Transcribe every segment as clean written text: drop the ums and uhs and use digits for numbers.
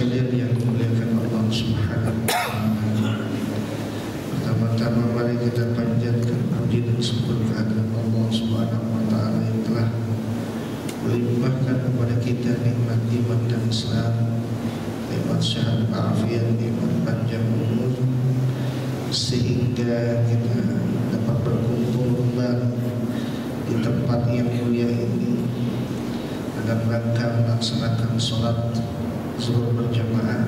Yang dimuliakan Allah Subhanahu wa Ta'ala. Pertama-tama mari kita panjatkan puji dan syukur kehadirat Allah Subhanahu wa Ta'ala yang telah melimpahkan kepada kita nikmat iman dan Islam, nikmat sehat walafiat, nikmat panjang umur, sehingga kita dapat berkumpul kembali di tempat yang mulia ini dalam rangka melaksanakan sholat zuhur berjamaah,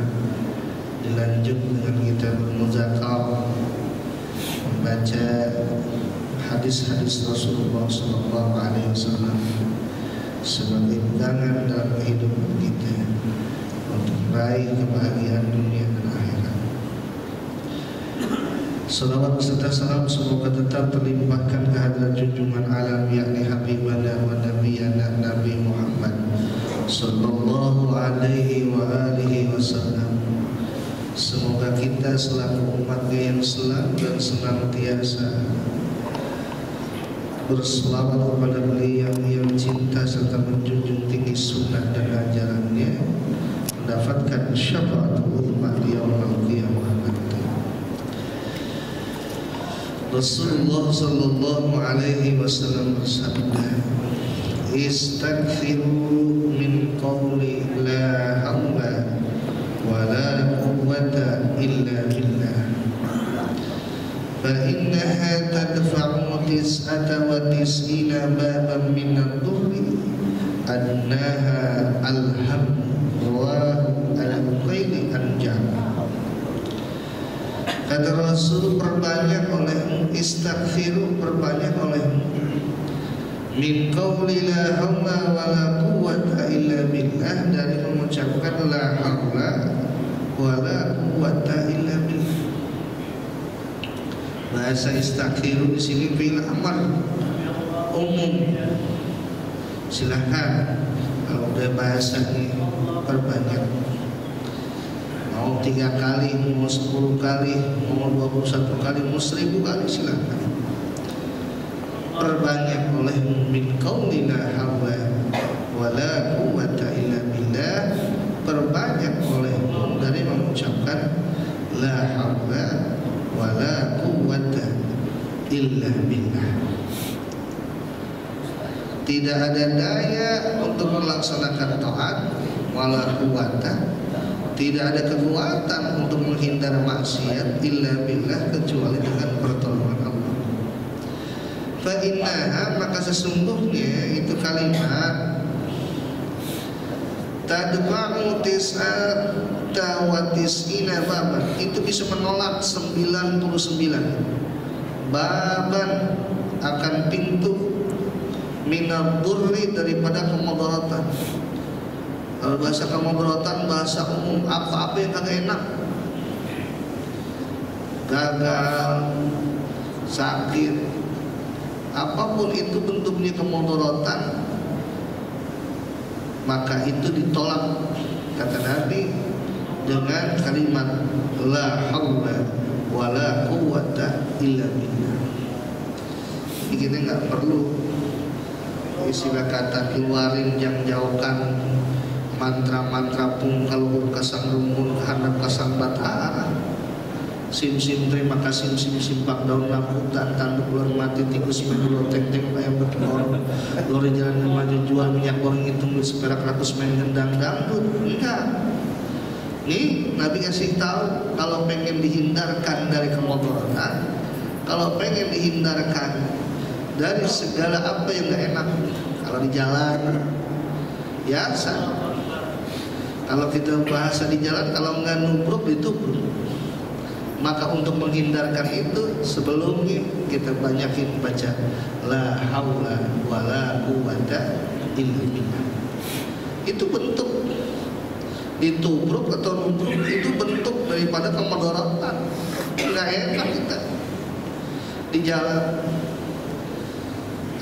dilanjut dengan kita bermuzakarah membaca hadis-hadis Rasulullah SAW sebagai pegangan dalam kehidupan kita untuk meraih kebahagiaan dunia dan akhirat. Salawat serta salam semoga tetap terlimpahkan kehadirat junjungan alam yakni Habibana wa Nabiyana Nabi Muhammad sallallahu alaihi wa alihi wasallam. Semoga kita selaku umatnya yang selalu dan senantiasa berselawat kepada beliau yang cinta serta menjunjung tinggi sunnah dan ajarannya, mendapatkan syafaat uzma di yaumil qiyamah nanti. Rasulullah sallallahu alaihi wasallam bersabda, "Istaghfiru min qawli la hawla wa la quwwata illa billah fa innaha tadfa'u tis'ata wa tis'ina baban min ad-durri annaha al-ham wa al-qayli anjam." Kata Rasul, perbanyak olehmu, istaghfiru, perbanyak olehmu, min qawli la hawla wa la quwwata illa billah, dari mengucapkan la hawla wa la quwwata illa billah. Bahasa istaghfiru di sini fi'il amr umum. Silahkan kalau udah bahasa ini perbanyak. Mau 3 kali, mau 10 kali, mau 21 kali, mau 1000 kali, silahkan. Perbanyak oleh min qawli la hawla wa la quwwata illa billah, perbanyak olehmu dari mengucapkan la hawla wa la quwwata illa billah. Tidak ada daya untuk melaksanakan taat, wala quwwata, tidak ada kekuatan untuk menghindar maksiat illa billah, kecuali dengan pertolongan Allah. Fa innaha, maka sesungguhnya itu kalimat tadfa'u tis'ata wa tis'ina baban, itu bisa menolak 99 baban, akan pintu minad-durri, daripada kemudaratan. Kalau bahasa kemudaratan, bahasa umum, apa-apa yang kagak enak, gagal, sakit, apapun itu bentuknya kemudaratan, maka itu ditolak, kata Nabi, dengan kalimat la haula wa la quwwata illa billah. Jadi kita nggak perlu istilah kata keluarin, yang jauhkan mantra-mantra pun kalau kasang rumun handap kasang bata, sim-sim terima kasih, sim-sim pak daun rambutan, tanduk ular mati, tikus main ular teng-teng ayam bertelur, lori jalan maju jual minyak goreng hitung seperak ratus main gendang dangdut. Enggak. Nih Nabi kasih tahu, kalau pengen dihindarkan dari kemudaratan, kalau pengen dihindarkan dari segala apa yang gak enak, kalau di jalan biasa, kalau kita bahasa di jalan, kalau nggak nubruk ditubruk. Maka untuk menghindarkan itu, sebelumnya kita banyakin baca la haula wa la quwwata illa billah. Itu bentuk ditubruk atau nubruk, itu bentuk daripada kemudaratan. Nggak enak kita di jalan.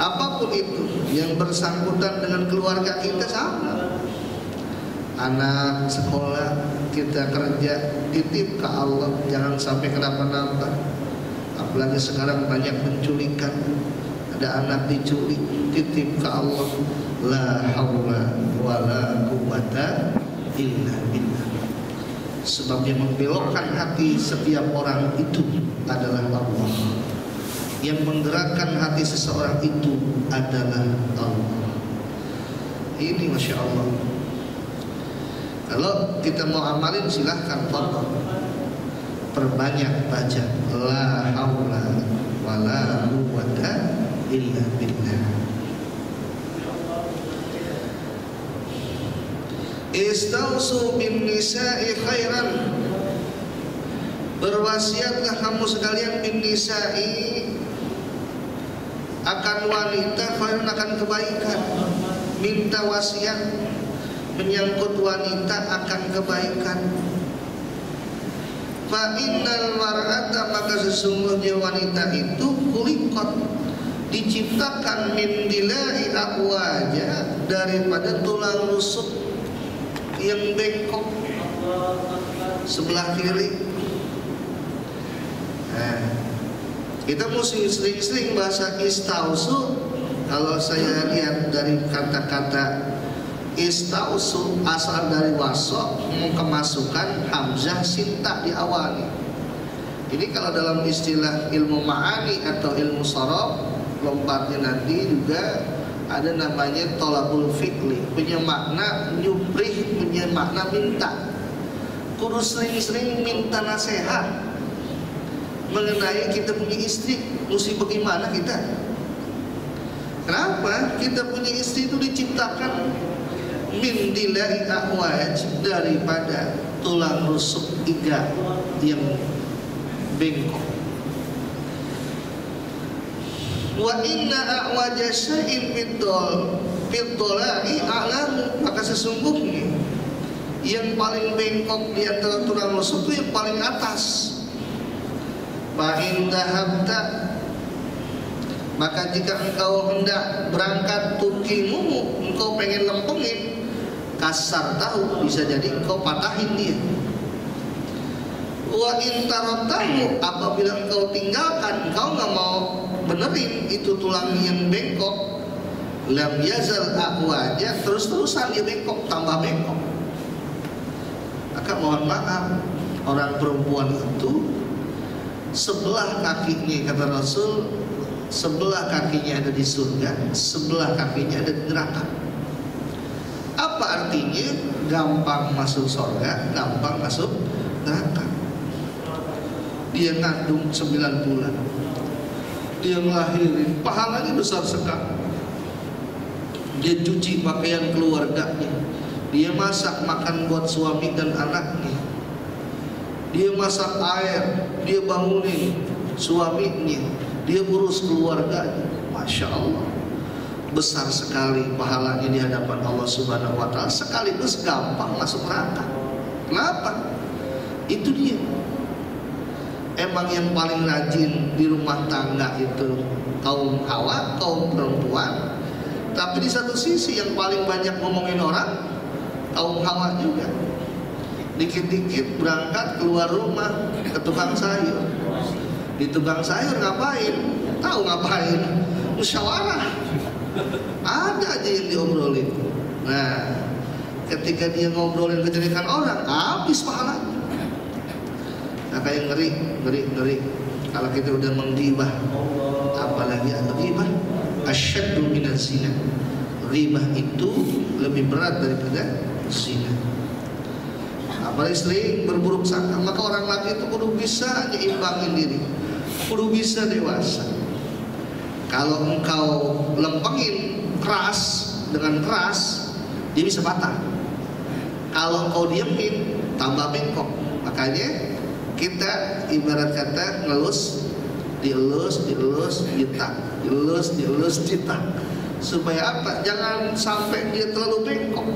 Apapun itu yang bersangkutan dengan keluarga kita, sama anak sekolah, kita kerja, titip ke Allah, jangan sampai kenapa-napa. Apalagi sekarang banyak penculikan, ada anak diculik, titip ke Allah, la haula wa la quwwata illa billah. Sebab yang membelokkan hati setiap orang itu adalah Allah. Yang menggerakkan hati seseorang itu adalah Allah. Ini Masya Allah. Kalau kita mau amalin silahkan fadhol. Perbanyak baca la haula wala quwwata illa billah. Istausu bin nisa'i khairan. Berwasiatlah kamu sekalian bin nisa'i akan wanita, khairan akan kebaikan. Minta wasiat menyangkut wanita akan kebaikan. Fa innal mar'ata, maka sesungguhnya wanita itu khuliqat, diciptakan min dilai aqwaja, daripada tulang rusuk yang bengkok sebelah kiri. Nah, kita mesti sering-sering bahasa istausu. Kalau saya lihat dari kata-kata istausu asal dari wasok, kemasukan hamzah sinta di awal. Ini kalau dalam istilah ilmu ma'ani atau ilmu sorof, lompatnya nanti juga ada namanya tolabul fikli, punya makna nyuprih, punya makna minta. Kudu sering-sering minta nasihat mengenai kita punya istri, mesti bagaimana kita. Kenapa? Kita punya istri itu diciptakan min dilai aqwaj, daripada tulang rusuk iga yang bengkok. Wa inna aqwaja syai'in fiddolai a'lamu, maka sesungguhnya yang paling bengkok di antara tulang rusuk itu yang paling atas. Fa in dhahabta, maka jika engkau hendak berangkat tukimu, engkau pengen lempengin, kasar tahu, bisa jadi engkau patahin dia. Wa in tarotahu, apabila engkau tinggalkan, engkau nggak mau benerin itu tulang yang bengkok, lam yazal aqwaja, terus-terusan dia bengkok, tambah bengkok. Maka mohon maaf, orang perempuan itu sebelah kakinya, kata Rasul, sebelah kakinya ada di surga, sebelah kakinya ada di neraka. Apa artinya? Gampang masuk surga, gampang masuk neraka. Dia ngandung 9 bulan, dia ngelahirin, pahalanya besar sekali. Dia cuci pakaian keluarganya, dia masak makan buat suami dan anaknya, dia masak air, dia bangunin suaminya, dia urus keluarganya. Masya Allah, besar sekali pahalanya di hadapan Allah Subhanahu wa Ta'ala, sekaligus gampang masuk neraka. Kenapa? Itu dia. Emang yang paling rajin di rumah tangga itu kaum hawa, kaum perempuan. Tapi di satu sisi yang paling banyak ngomongin orang, kaum hawa juga. Dikit-dikit berangkat keluar rumah ke tukang sayur. Di tukang sayur ngapain? Tahu ngapain? Musyawarah. Ada aja yang diobrolin. Nah, ketika dia ngobrolin kejelekan orang, habis pahalanya. Nah, kayak ngeri. Kalau kita udah menggibah, apalagi ghibah asyaddu minaz zina. Ghibah itu lebih berat daripada zina. Apalagi sering berburuk sangka. Maka orang laki itu kudu bisa nyimbangin diri, kudu bisa dewasa. Kalau engkau lempengin keras dengan keras, dia bisa patah. Kalau engkau diemin, tambah bengkok. Makanya kita ibarat kata ngelus, dielus, ditak, dielus, ditak. Supaya apa? Jangan sampai dia terlalu bengkok.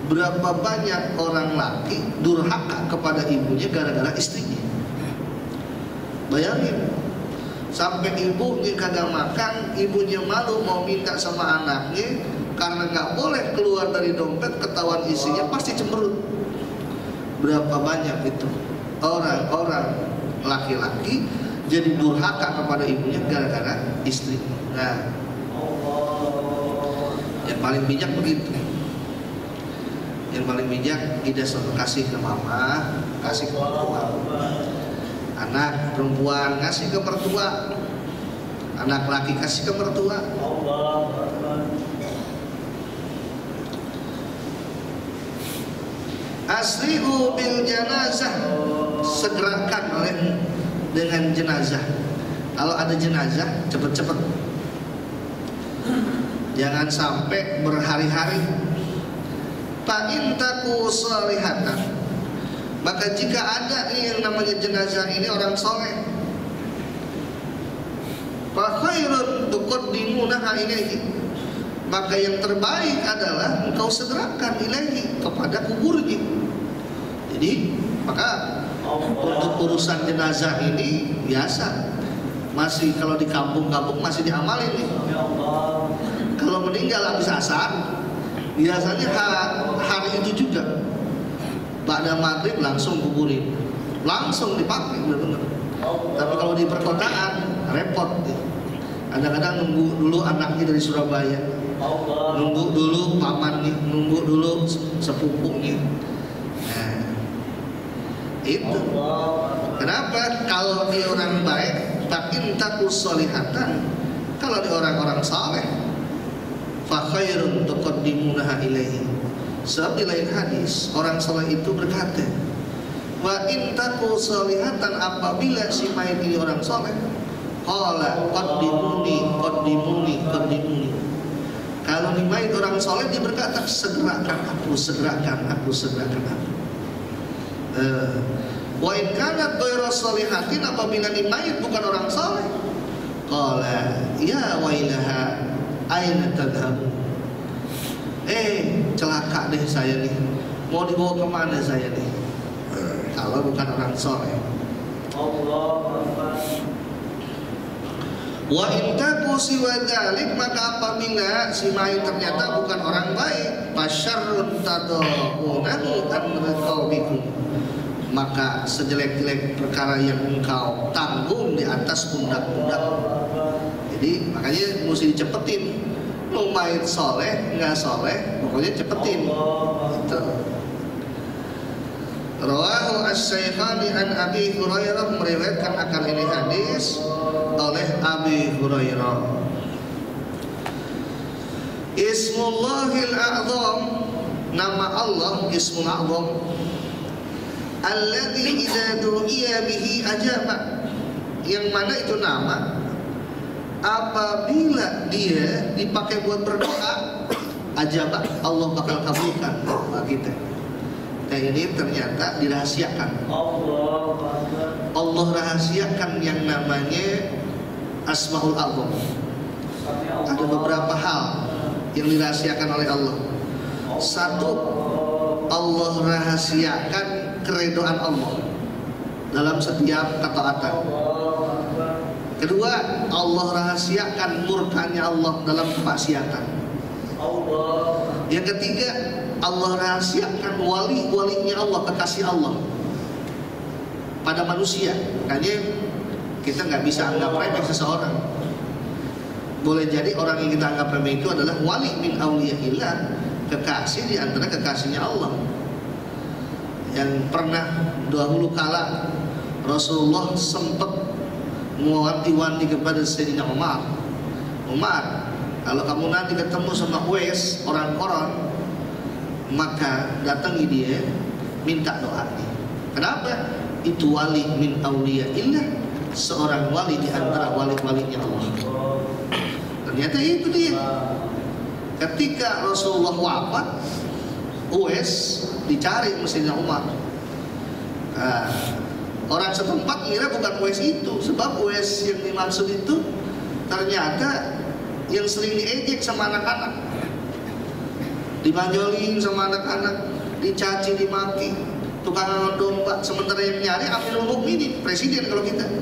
Berapa banyak orang laki durhaka kepada ibunya gara-gara istrinya. Bayangin, sampai ibunya kagak makan, ibunya malu mau minta sama anaknya, karena nggak boleh keluar dari dompet, ketahuan isinya, pasti cemberut. Berapa banyak itu orang-orang laki-laki jadi durhaka kepada ibunya gara-gara istri. Nah, yang paling bijak begitu. Yang paling bijak tidak kasih ke mama, kasih ke mertua. Anak perempuan kasih ke mertua, anak laki kasih ke mertua. Asri'u bil janazah, segerakan dengan jenazah. Kalau ada jenazah cepet-cepet, jangan sampai berhari-hari. Fa in taku salihatan, maka jika ada yang namanya jenazah ini orang soleh, fa khairun tuqaddimunaha ilaihi, maka yang terbaik adalah engkau segerakan ilaihi, kepada kuburnya. Jadi maka untuk urusan jenazah ini biasa, masih kalau di kampung-kampung masih diamalin nih. Kalau meninggal habis asar, biasanya hari itu juga pada maghrib langsung kuburin, langsung dipakai benar-benar. Tapi kalau di perkotaan repot. Kadang-kadang nunggu dulu anaknya dari Surabaya, nunggu dulu pamannya, nunggu dulu sepupunya. Nah, itu. Kenapa? Kalau dia orang baik, takin takus solihatan. Kalau dia orang-orang saleh, fa khairun tuqaddimunaha ilaihi. Sebab di lain hadis orang saleh itu berkata, wa in taku salihatan, apabila si mayit ini orang saleh, qala qaddimuni. Kalau di mayit orang saleh dia berkata, segerakan aku. Wa in kanat ghairu salihatin, apabila di mayit bukan orang saleh, qala ya wailaha aina tadhabu. Celaka deh saya nih, mau dibawa kemana saya nih kalau bukan orang soleh. Wa in taku siwa dzalik, maka apabila si mayit ternyata bukan orang baik, fasyarrun tadawunahu an riqabikum, maka sejelek-jelek perkara yang engkau tanggung di atas pundak-pundak. Jadi makanya mesti dicepetin. Mau mayit soleh, nggak soleh, pokoknya cepetin. Gitu. Rawahu as-Syaikhan an Abi Hurairah, meriwayatkan akan ini hadis oleh Abi Hurairah. Ismullahil A'zam, nama Allah Ismul A'zam, alladzi idza du'iya bihi ajaba, yang mana itu nama apabila dia dipakai buat berdoa, ajabah, Allah bakal kabulkan doa kita. Nah ini ternyata dirahasiakan. Allah rahasiakan yang namanya Asmaul A'zam. Ada beberapa hal yang dirahasiakan oleh Allah. Satu, Allah rahasiakan keredoan Allah dalam setiap ketaatan. Kedua, Allah rahasiakan murkanya Allah dalam kemaksiatan. Yang ketiga, Allah rahasiakan wali-walinya Allah, kekasih Allah pada manusia. Makanya kita nggak bisa anggap remeh seseorang. Boleh jadi orang yang kita anggap remeh itu adalah wali min auliyaillah, kekasih di antara kekasihnya Allah. Yang pernah dahulu kala Rasulullah sempat mewanti-wanti kepada Sayyidina Umar, kalau kamu nanti ketemu sama Uwais orang Koron, maka datangi dia, minta doanya. Kenapa? Itu wali min auliyaillah, seorang wali di antara wali-walinya Allah. Ternyata itu dia. Ketika Rasulullah wafat, Uwais dicari Sayyidina Umar. Orang setempat kira bukan Uwais itu, sebab Uwais yang dimaksud itu ternyata yang sering diejek sama anak-anak, dibanjolin sama anak-anak, dicaci, dimaki, tukang angkat domba. Sementara yang nyari Amirul Mukminin, presiden kalau kita.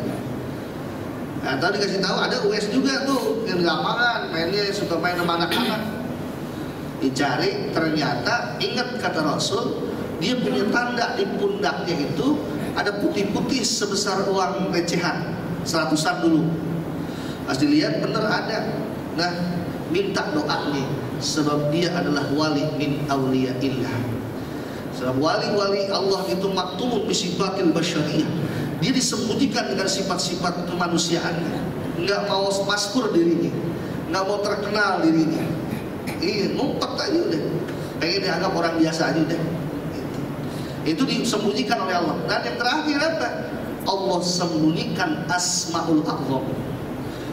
Atau dikasih tahu ada Uwais juga tuh yang di lapangan mainnya suka main sama anak-anak. Dicari, ternyata ingat kata Rasul, dia punya tanda di pundaknya itu ada putih-putih sebesar uang recehan 100-an dulu. Pas dilihat bener ada. Nah, minta doanya sebab dia adalah wali min auliyaillah. Sebab wali-wali Allah itu maktumun bisifatil basyariyah. Dia disembunyikan dengan sifat-sifat kemanusiaannya. Enggak mau maskur dirinya, enggak mau terkenal dirinya. Iya, ngumpet aja udah. Pengen dianggap orang biasa aja udah. Itu disembunyikan oleh Allah. Dan yang terakhir apa? Allah sembunyikan Asmaul A'zam.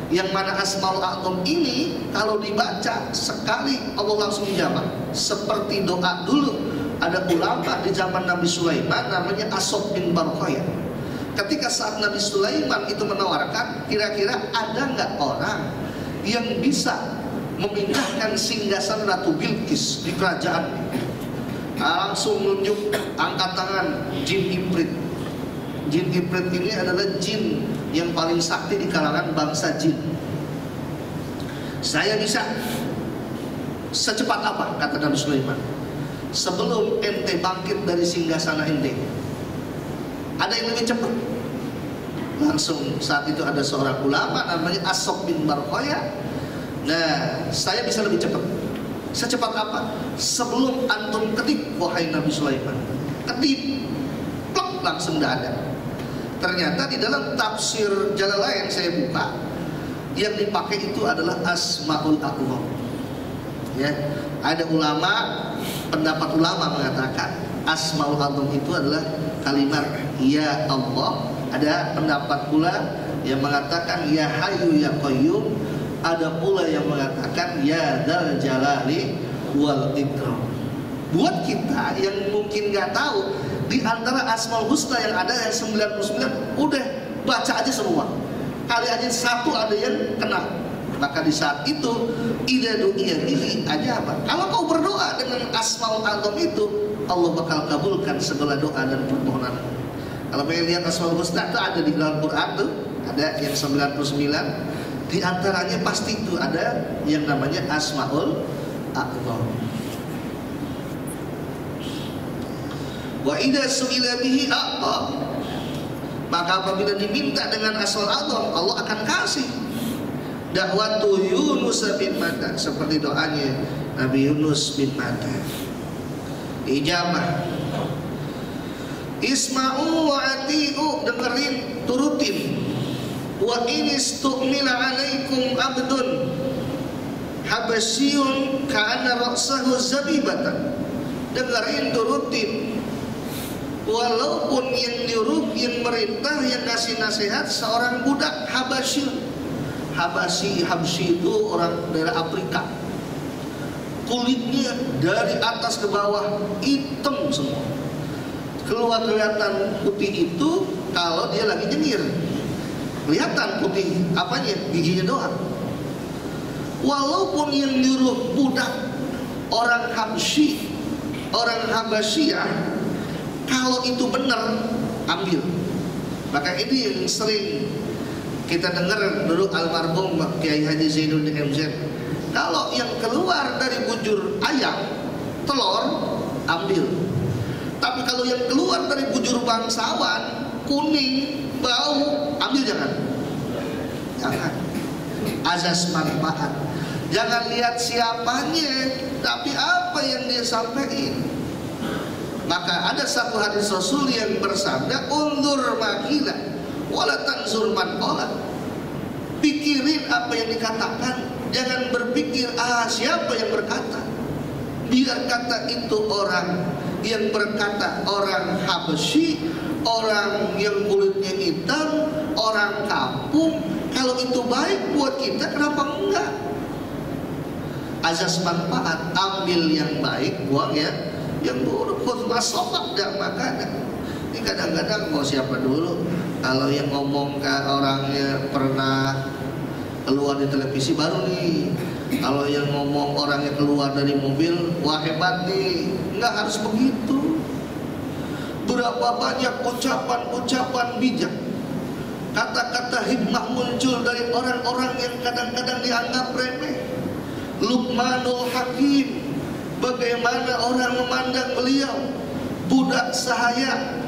Yang mana Asmaul A'zam ini kalau dibaca sekali Allah langsung dijawab. Seperti doa dulu ada ulama di zaman Nabi Sulaiman namanya Asob bin Barqayah. Ketika saat Nabi Sulaiman itu menawarkan, kira-kira ada nggak orang yang bisa memindahkan singgasana Ratu Bilqis di kerajaan? Langsung nunjuk, angkat tangan jin Ifrit. Jin Ifrit ini adalah jin yang paling sakti di kalangan bangsa jin. Saya bisa. Secepat apa? Kata Nabi Sulaiman. Sebelum ente bangkit dari singgasana ente, ada yang lebih cepat. Langsung saat itu ada seorang ulama namanya Asob bin Barqayah. Nah, saya bisa lebih cepat. Secepat apa? Sebelum antum ketik, wahai Nabi Sulaiman, ketik, plok, langsung dah ada. Ternyata di dalam tafsir Jalalain saya buka, yang dipakai itu adalah Asmaul A'zam. Ya, ada ulama, pendapat ulama mengatakan Asmaul A'zam itu adalah kalimat Ya Allah. Ada pendapat pula yang mengatakan Ya Hayyu Ya Qayyum. Ada pula yang mengatakan Ya Dzal Jalali wal Ikram. Buat kita yang mungkin nggak tahu, di antara Asmaul Husna yang ada yang 99, udah baca aja semua. Kali aja satu ada yang kena. Maka di saat itu idza du'iya bihi aja apa? Kalau kau berdoa dengan Asmaul A'zam itu, Allah bakal kabulkan segala doa dan permohonan. Kalau pengen lihat Asmaul Husna itu ada di dalam Quran tuh, ada yang 99. Di antaranya pasti itu ada yang namanya Asmaul A'zam. Wa idza su'ila bihi a'ta. Maka apabila diminta dengan Asmaul A'zam, Allah akan kasih. Dakwatu Yunus bin Matta, seperti doanya Nabi Yunus bin Matta. Ijabah. Isma'u wa ati'u, dengerin, turutin. Wa inistu'mila alaikum abdun habasyun ka'anna ra'sahu zabibatan. Dengerin, turutin. Walaupun yang nyuruh, yang merintah, yang kasih nasihat seorang budak Habasyun. Habsyi itu orang daerah Afrika. Kulitnya dari atas ke bawah hitam semua. Keluar kelihatan putih itu kalau dia lagi nyengir. Kelihatan putih apanya? Giginya doang. Walaupun yang nyuruh budak orang Habsyi, orang Habasyah, kalau itu benar ambil. Maka ini yang sering kita dengar dulu almarhum Kiai Haji Zainuddin MZ. Kalau yang keluar dari bujur ayam, telur, ambil. Tapi kalau yang keluar dari bujur bangsawan, kuning, bau, ambil jangan. Jangan. Azas manfaat. Jangan lihat siapanya, tapi apa yang dia sampaikan. Maka ada satu hadis Rasul yang bersabda, undur makila wala tanzur man qala. Pikirin apa yang dikatakan, jangan berpikir siapa yang berkata. Biar kata itu orang yang berkata orang Habsyi, orang yang kulitnya hitam, orang kampung. Kalau itu baik buat kita, kenapa enggak? Azas manfaat, ambil yang baik, buang yang buruk. Khutbah sobat dan makanan. Ini kadang-kadang mau siapa dulu, kalau yang ngomong ke orangnya pernah keluar di televisi baru nih. Kalau yang ngomong orangnya keluar dari mobil, wah hebat nih. Nggak harus begitu. Berapa banyak ucapan-ucapan bijak, kata-kata hikmah muncul dari orang-orang yang kadang-kadang dianggap remeh. Luqmanul Hakim, bagaimana orang memandang beliau, budak sahaya.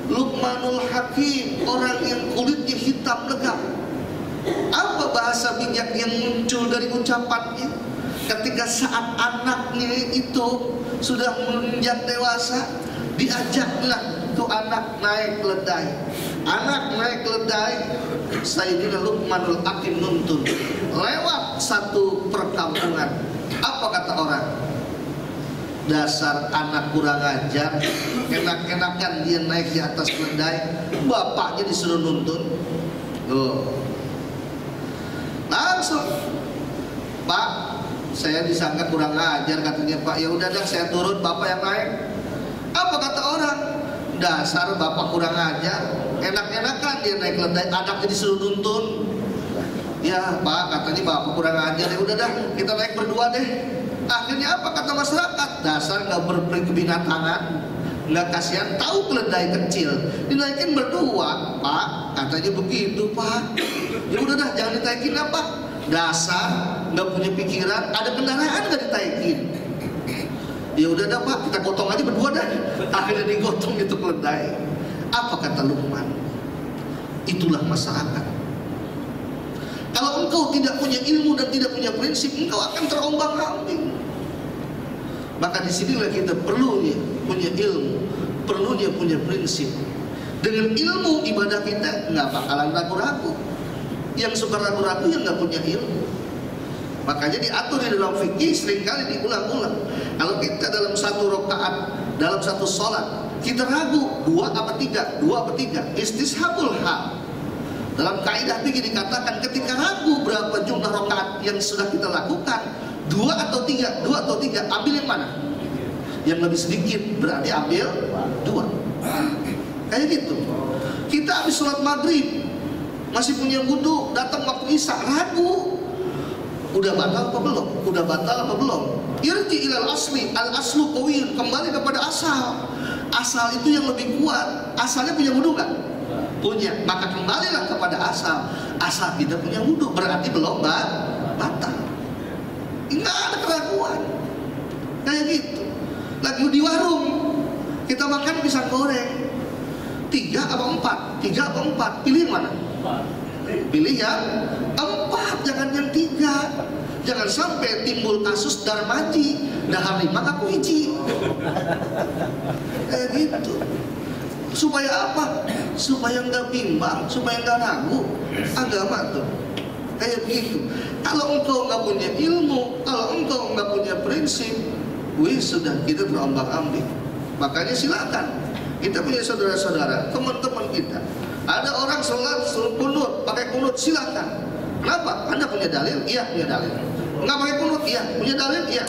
Luqmanul Hakim, orang yang kulitnya hitam legam. Apa bahasa bijak yang muncul dari ucapannya? Ketika saat anaknya itu sudah menginjak dewasa, Diajaklah tuh anak naik keledai. Anak naik keledai, Sayyidina Luqmanul Hakim nuntun lewat satu perkampungan. Apa kata orang? Dasar anak kurang ajar, enak-enakan dia naik di atas keledai, bapaknya disuruh nuntun. Langsung, Pak, saya disangka kurang ajar katanya Pak. Ya udah dah saya turun, bapak yang naik. Apa kata orang? Dasar bapak kurang ajar, enak-enakan dia naik keledai, anaknya disuruh nuntun. Ya Pak, katanya bapak kurang ajar. Ya udah dah kita naik berdua deh. Akhirnya apa kata masyarakat? Dasar nggak berkebinatangan, nggak kasihan, tahu keledai kecil dinaikin berdua, Pak, katanya begitu Pak. Ya udah dah jangan ditaikin lah Pak. Dasar nggak punya pikiran, ada kendaraan nggak ditaikin. Ya udah dah Pak, kita gotong aja berdua dah. Akhirnya digotong itu keledai. Apa kata Luqman? Itulah masyarakat. Kalau engkau tidak punya ilmu dan tidak punya prinsip, engkau akan terombang-ambing. Maka disinilah kita perlunya punya ilmu, perlunya punya prinsip. Dengan ilmu ibadah kita nggak bakalan ragu-ragu. Yang suka ragu-ragu yang nggak punya ilmu. Makanya diatur di dalam fikih seringkali diulang-ulang. Kalau kita dalam satu rakaat, dalam satu sholat, kita ragu 2 apa 3, 2 apa 3, istishabul hal. Dalam kaidah fikih dikatakan ketika ragu berapa jumlah rakaat yang sudah kita lakukan, 2 atau 3, 2 atau 3, ambil yang mana? Yang lebih sedikit berarti ambil 2. Kayak gitu. Kita habis sholat maghrib masih punya wudu, datang waktu isya ragu, udah batal apa belum? Udah batal apa belum? Irji ilal asli, al aslu qawiyun, kembali kepada asal. Asal itu yang lebih kuat. Asalnya punya wudu nggak? Punya, maka kembalilah kepada asal. Asal kita punya wudu berarti belum batal. Nggak ada keraguan. Kayak gitu. Lagi di warung kita makan pisang goreng 3 apa 4? 3 apa 4? Pilih yang mana? Pilih yang 4, jangan yang 3. Jangan sampai timbul kasus darmaji, dahar 5 aku hiji. Kayak gitu. Supaya apa? Supaya nggak bimbang, supaya nggak ragu agama tuh. Kayak begitu. Kalau engkau nggak punya ilmu, kalau engkau nggak punya prinsip, sudah kita terombang-ambing. Makanya silakan. Kita punya saudara-saudara, teman-teman kita. Ada orang sholat kunut, pakai kunut, silakan. Kenapa? Anda punya dalil? Iya, punya dalil. Nggak pakai kunut? Iya, punya dalil? Iya.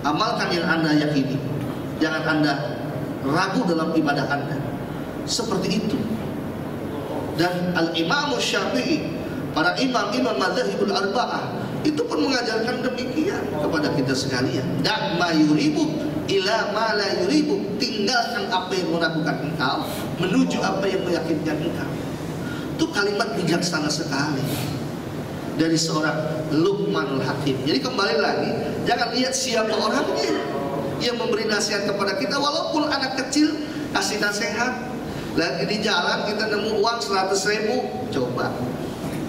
Amalkan yang Anda yakini. Jangan Anda ragu dalam ibadah Anda. Seperti itu. Dan Al-Imam Syafi'i, para imam-imam madzhabul arba'ah, itu pun mengajarkan demikian kepada kita sekalian. Da' ma yuribuk ila ma la yuribuk. Tinggalkan apa yang meragukan engkau menuju apa yang meyakinkan engkau. Itu kalimat bijaksana sekali dari seorang Luqmanul Hakim. Jadi kembali lagi, jangan lihat siapa orangnya yang memberi nasihat kepada kita. Walaupun anak kecil kasih nasihat, lagi di jalan kita nemu uang 100.000, coba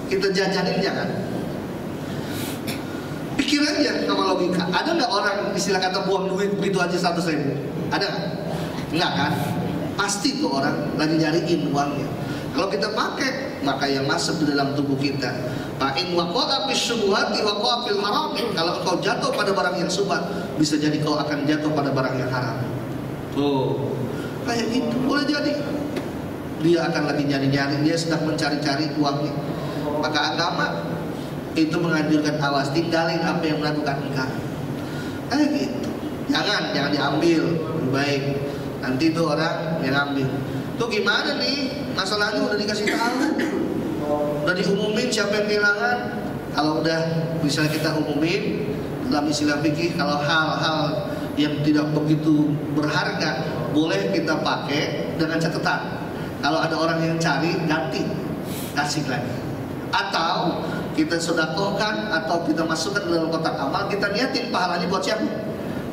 kita jajanin, jangan. Pikir aja sama logika. Ada nggak orang istilah kata buang duit begitu aja 100.000? Ada nggak? Nggak kan? Pasti tuh orang lagi nyariin uangnya. Kalau kita pakai, maka yang masuk di dalam tubuh kita. Fa'in waqa'a fis syubhati waqa'a fil haram. Kalau engkau jatuh pada barang yang syubhat, bisa jadi kau akan jatuh pada barang yang haram. Tuh, kayak gitu. Boleh jadi dia akan lagi nyari-nyari, dia sedang mencari-cari uangnya. Maka agama itu menganjurkan awas, tinggalin apa yang melakukan engkau. Kayak gitu. Jangan diambil, lebih baik. Nanti tuh orang yang ambil. Tuh gimana nih? Masalahnya udah dikasih tahu, udah diumumin siapa yang kehilangan. Kalau udah bisa kita umumin dalam istilah fikih, kalau hal-hal yang tidak begitu berharga boleh kita pakai dengan catatan. Kalau ada orang yang cari, ganti, kasih lagi. Atau kita sedekahkan atau kita masukkan ke dalam kotak amal, kita niatin pahalanya buat siapa?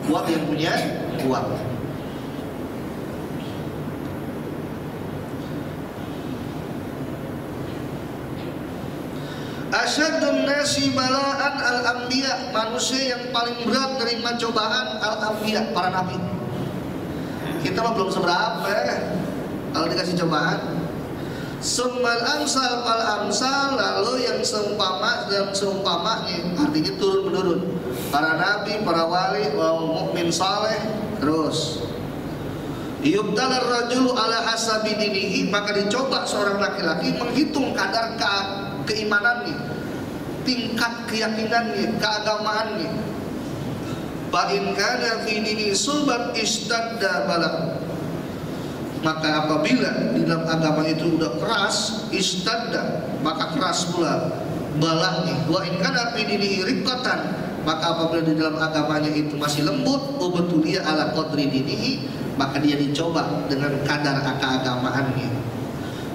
Buat yang punya uang. Asyadun nasi balaan al-anbiya, manusia yang paling berat menerima cobaan al-anbiya, para nabi. Kita Kita mah belum seberapa kalau dikasih cobaan. Summal amsal fal amsal, lalu yang seumpama dan seumpamanya, artinya turun menurun. Para nabi, para wali, mukmin saleh, terus yubtalar rajulu ala hasabi dinihi, maka dicoba seorang laki-laki menghitung kadar keimanannya, tingkat keyakinannya, keagamaannya. Fa in kana fi dini sulban istadda balak, maka apabila di dalam agama itu udah keras, istadda, maka keras pula balaknya. Wa in kana fi dinihi riqqatan, maka apabila di dalam agamanya itu masih lembut, ubetulia ala qadri dinihi, maka dia dicoba dengan kadar keagamaannya.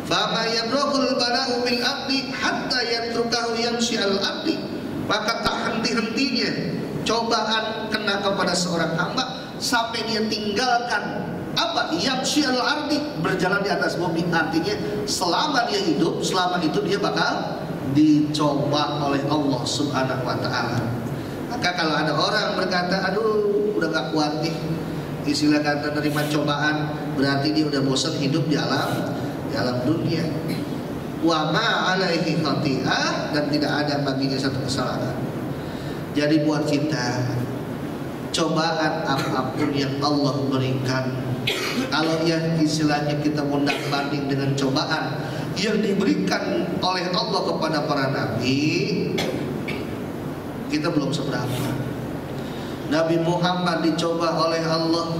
Fama yabraqul bala'u bil abdi hatta yatrukahu yamshi al abdi, maka tak henti-hentinya cobaan kena kepada seorang hamba sampai dia tinggalkan apa? Yamshi al ardi, berjalan di atas bumi. Artinya selama dia hidup, selama itu dia bakal dicoba oleh Allah Subhanahu wa ta'ala. Maka kalau ada orang berkata, aduh udah gak kuat nih, istilah kata menerima cobaan, berarti dia udah bosan hidup di alam dunia. Wa ma alaihi khati'ah, dan tidak ada baginya satu kesalahan. Jadi buat kita, cobaan apapun yang Allah berikan, kalau yang istilahnya kita mundang banding dengan cobaan yang diberikan oleh Allah kepada para nabi, kita belum seberapa. Nabi Muhammad dicoba oleh Allah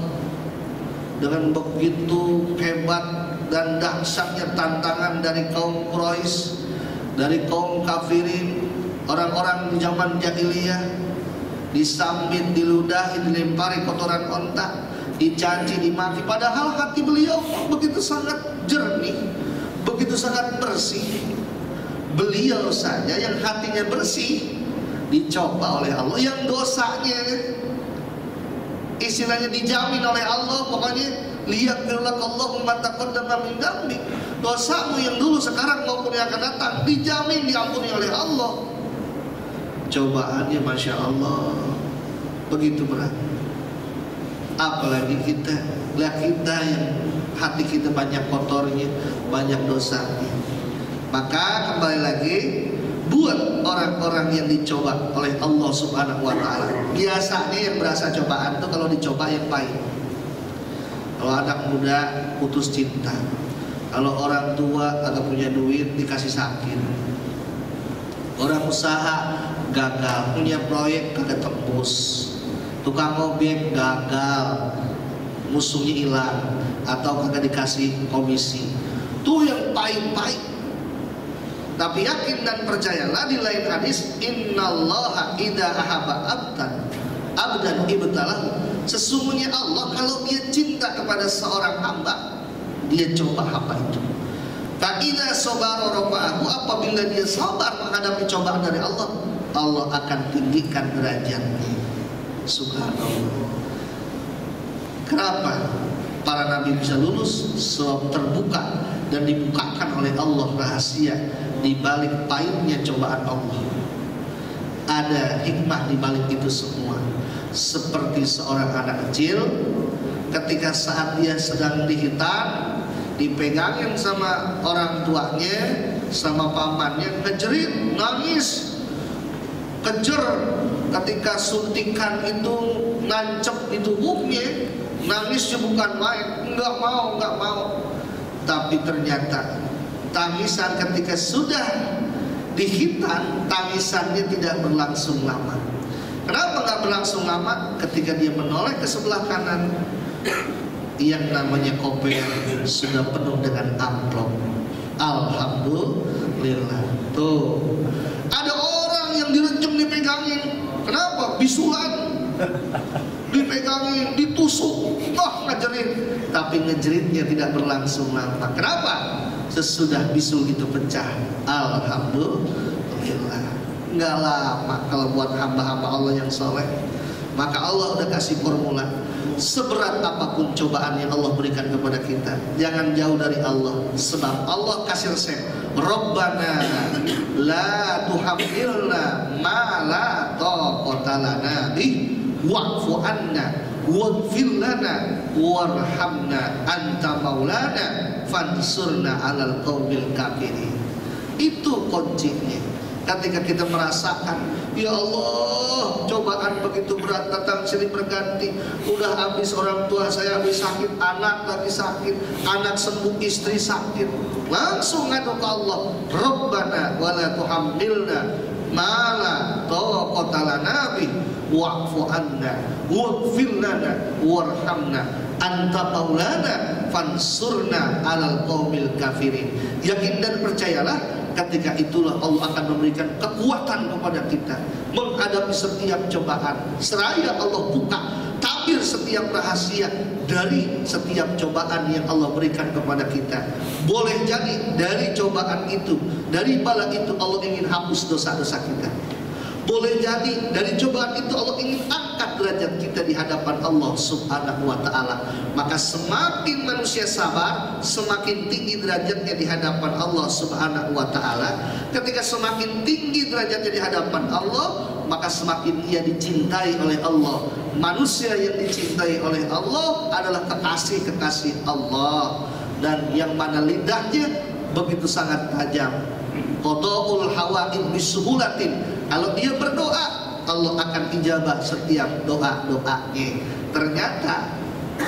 dengan begitu hebat dan dahsyatnya tantangan dari kaum Quraisy, dari kaum kafirin, orang-orang di zaman jahiliyah, disambit, diludahi, dilempari kotoran onta, dicaci, dimaki. Padahal hati beliau begitu sangat jernih, begitu sangat bersih. Beliau saja yang hatinya bersih dicoba oleh Allah, yang dosanya istilahnya dijamin oleh Allah. Pokoknya liyaqillakallahumma taqaddama min dzambi, dosamu yang dulu, sekarang maupun yang akan datang dijamin diampuni oleh Allah. Cobaannya Masya Allah begitu berat. Apalagi kita yang hati kita banyak kotornya, banyak dosanya. Maka kembali lagi, buat orang-orang yang dicoba oleh Allah Subhanahu wa ta'ala, biasanya yang berasa cobaan itu kalau dicoba yang pahit. Kalau anak muda putus cinta, kalau orang tua agak punya duit dikasih sakit, orang usaha gagal, punya proyek kagak tembus, tukang objek gagal, musuhnya hilang, atau kagak dikasih komisi, tuh yang pahit-pahit. Tapi yakin dan percayalah, di lain hadis, innallaha idza ahaba abdan ibtalahu, sesungguhnya Allah kalau dia cinta kepada seorang hamba, dia coba hamba itu. Fa'idza sabara rafa'ahu, apabila dia sabar menghadapi cobaan dari Allah, Allah akan tinggikan derajatnya. Subhanallah. Kenapa para nabi bisa lulus? Sebab terbuka dan dibukakan oleh Allah rahasia di balik pahitnya cobaan Allah. Ada hikmah di balik itu semua. Seperti seorang anak kecil, ketika saat dia sedang dihitan, dipegangin sama orang tuanya, sama pamannya, ngejerit, nangis, kejer. Ketika suntikan itu nancep di tubuhnya, nangisnya bukan main, nggak mau. Tapi ternyata tangisan ketika sudah dihitan, tangisannya tidak berlangsung lama. Kenapa nggak berlangsung lama? Ketika dia menoleh ke sebelah kanan, yang namanya koper sudah penuh dengan amplop. Alhamdulillah. Tuh, ada orang yang direjam dipegangin. Kenapa? Bisulan, dipegangin, ditusuk, ngejerit. Tapi ngejeritnya tidak berlangsung lama. Kenapa? Sesudah bisul itu pecah, alhamdulillah. Nggak lama kalau buat hamba-hamba Allah yang soleh. Maka Allah udah kasih formula, seberat apapun cobaan yang Allah berikan kepada kita, jangan jauh dari Allah. Sebab Allah kasih resep, Rabbana la tuhammilna ma la taqata lana bih wa'fu anna waghfir lana warhamna anta maulana fansurna 'alal qaumil kafirin. Itu kuncinya. Ketika kita merasakan, ya Allah, cobaan begitu berat datang silih berganti. Udah habis orang tua saya habis sakit, anak lagi sakit, anak sembuh, istri sakit. Langsung ngadu ke Allah, Rabbana wala tuhammilna ma la taqata lana bih wa'fu anna waghfir lana warhamna anta maulana fansurna 'alal qaumil kafirin. Yakin dan percayalah, ketika itulah Allah akan memberikan kekuatan kepada kita menghadapi setiap cobaan. Seraya Allah buka tabir setiap rahasia dari setiap cobaan yang Allah berikan kepada kita. Boleh jadi dari cobaan itu, dari bala itu Allah ingin hapus dosa-dosa kita. Boleh jadi dari cobaan itu Allah ingin angkat derajat kita di hadapan Allah Subhanahu wa ta'ala. Maka semakin manusia sabar, semakin tinggi derajatnya di hadapan Allah Subhanahu wa ta'ala. Ketika semakin tinggi derajatnya di hadapan Allah, maka semakin ia dicintai oleh Allah. Manusia yang dicintai oleh Allah adalah kekasih-kekasih Allah, dan yang mana lidahnya begitu sangat tajam. Qada'ul hawaid bisuhulatin. Kalau dia berdoa, Allah akan ijabah setiap doa-doanya. Ternyata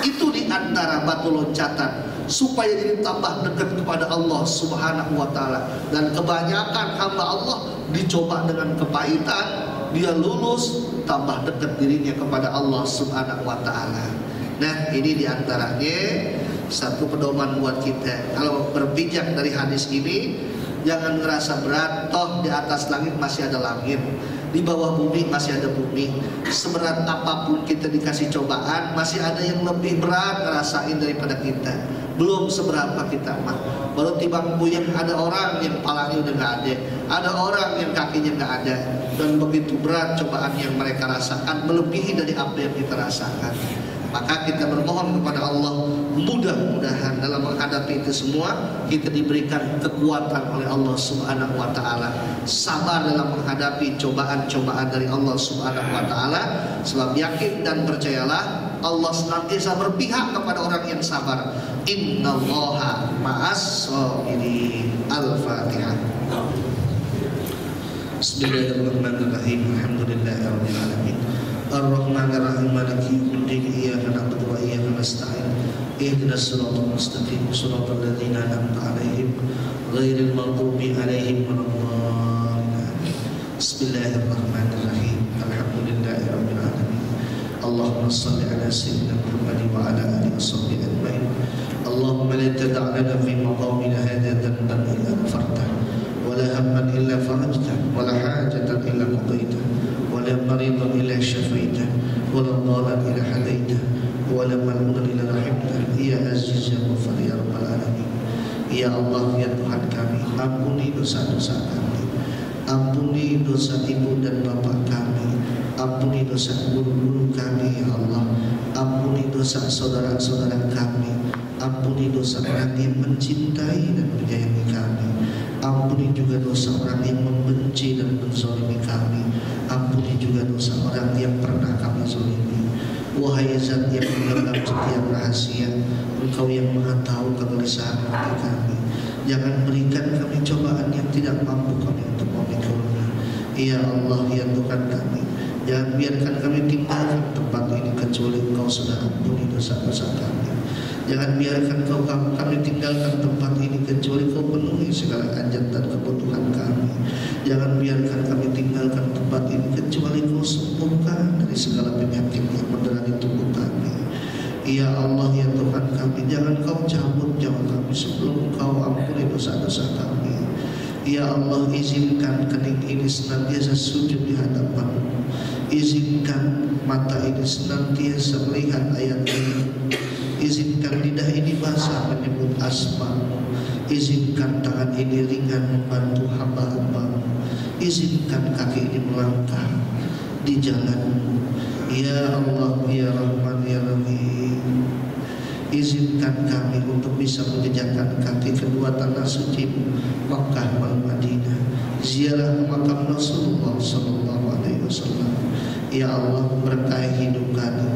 itu di antara batu loncatan supaya jadi tambah dekat kepada Allah Subhanahu wa ta'ala. Dan kebanyakan hamba Allah dicoba dengan kepahitan, dia lulus, tambah dekat dirinya kepada Allah Subhanahu wa ta'ala. Nah, ini di antaranya satu pedoman buat kita. Kalau berpijak dari hadis ini, jangan ngerasa berat, toh di atas langit masih ada langit, di bawah bumi masih ada bumi. Seberat apapun kita dikasih cobaan, masih ada yang lebih berat ngerasain daripada kita. Belum seberapa kita mah, baru timbang puyeng ada orang yang palanya udah gak ada orang yang kakinya gak ada. Dan begitu berat cobaan yang mereka rasakan, melebihi dari apa yang kita rasakan. Maka kita bermohon kepada Allah, mudah-mudahan dalam menghadapi itu semua kita diberikan kekuatan oleh Allah Subhanahu wa ta'ala, sabar dalam menghadapi cobaan-cobaan dari Allah Subhanahu wa ta'ala. Sebab yakin dan percayalah, Allah senantiasa berpihak kepada orang yang sabar. Innallaha ma'as sabirin. Al-Fatihah. Bismillahirrahmanirrahim. Alhamdulillahirabbil alamin. Ar-Rahmanir-Rahim. Maliki yaumiddin. Iyyaka na'budu wa iyyaka nasta'in. Ihdinas siratal mustaqim. Shiratal ladzina an'amta 'alaihim ghairil maghdubi 'alaihim waladdallin. Bismillahirrahmanirrahim. Alhamdulillahirabbil alamin. Allahumma shalli ala sayyidina Muhammad wa ala alihi washabbihi ajmain. Allahumma la tada' lana fi maqamina hadha dhanban illa ghafartah, wa la hamman illa farajtah, wa la hajatan illa qadaitah, wa la maridan illa shafaitah, wa la dhalan illa hadaitah, wa la mal'unan illa rahimtah. Ya aziz ya ghafar ya rabbal alamin. Ya Allah, ya Tuhan kami, ampuni dosa-dosa kami, ampuni dosa ibu dan bapak kami, ampuni dosa guru-guru kami ya Allah, ampuni dosa saudara-saudara kami, ampuni dosa orang yang mencintai dan menyayangi kami, ampuni juga dosa orang yang membenci dan menzalimi kami, ampuni juga dosa orang yang pernah kami zalimi. Wahai Zat yang menggenggam setiap rahasia, Engkau yang Maha tahu kegelisahan hati kami. Jangan berikan kami cobaan yang tidak mampu kami untuk memikulnya. Ya Allah, ya Tuhan kami, jangan biarkan kami tinggalkan tempat ini kecuali Engkau sudah ampuni dosa-dosa kami. Jangan biarkan kami tinggalkan tempat ini kecuali Kau penuhi segala hajat dan kebutuhan kami. Jangan biarkan kami tinggalkan tempat ini kecuali Kau sembuhkan dari segala penyakit yang mendera di tubuh kami. Ya Allah, ya Tuhan kami, jangan Kau cabut nyawa kami sebelum Kau ampuni dosa-dosa kami. Ya Allah, izinkan kening ini senantiasa sujud di hadapan-Mu. Izinkan mata ini senantiasa melihat ayat ini. Izinkan lidah ini basah menyebut asma-Mu. Izinkan tangan ini ringan membantu hamba-hamba-Mu. Izinkan kaki ini melangkah di jalan-Mu. Ya Allah, ya Rahman, ya Rahim. Izinkan kami untuk bisa menjejakkan kaki kedua tanah suci Makkah wal Madinah, ziarah makam Rasulullah sallallahu alaihi wasallam. Ya Allah, berkahi hidup kami.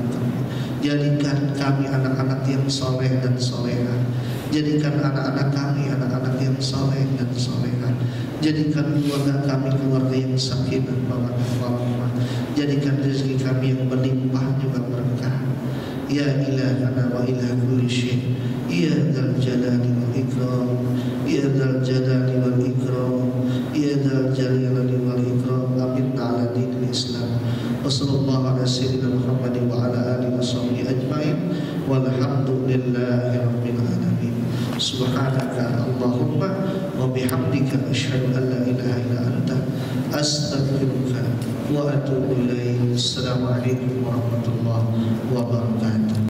Jadikan kami anak-anak yang soleh dan solehah. Jadikan anak-anak kami anak-anak yang soleh dan solehah. Jadikan keluarga kami keluarga yang sakinah mawaddah warahmah. Jadikan rezeki kami yang berlimpah juga berkah. Ya ilahana wa ilah kulli syai', ya dzal jalali wal ikram, ya dzal jalali wal ikram, ya dzal jalali wal ikram. Amin ala dinil Islam. Wassallallahu ala sayyidina Muhammad wa ala alihi washabbihi ajmain. Walhamdulillahi rabbil alamin. Subhanaka Allahumma wa bihamdika asyhadu an la ilaha illa anta astaghfiruka wa atubu ilaik. Assalamualaikum warahmatullahi wabarakatuh.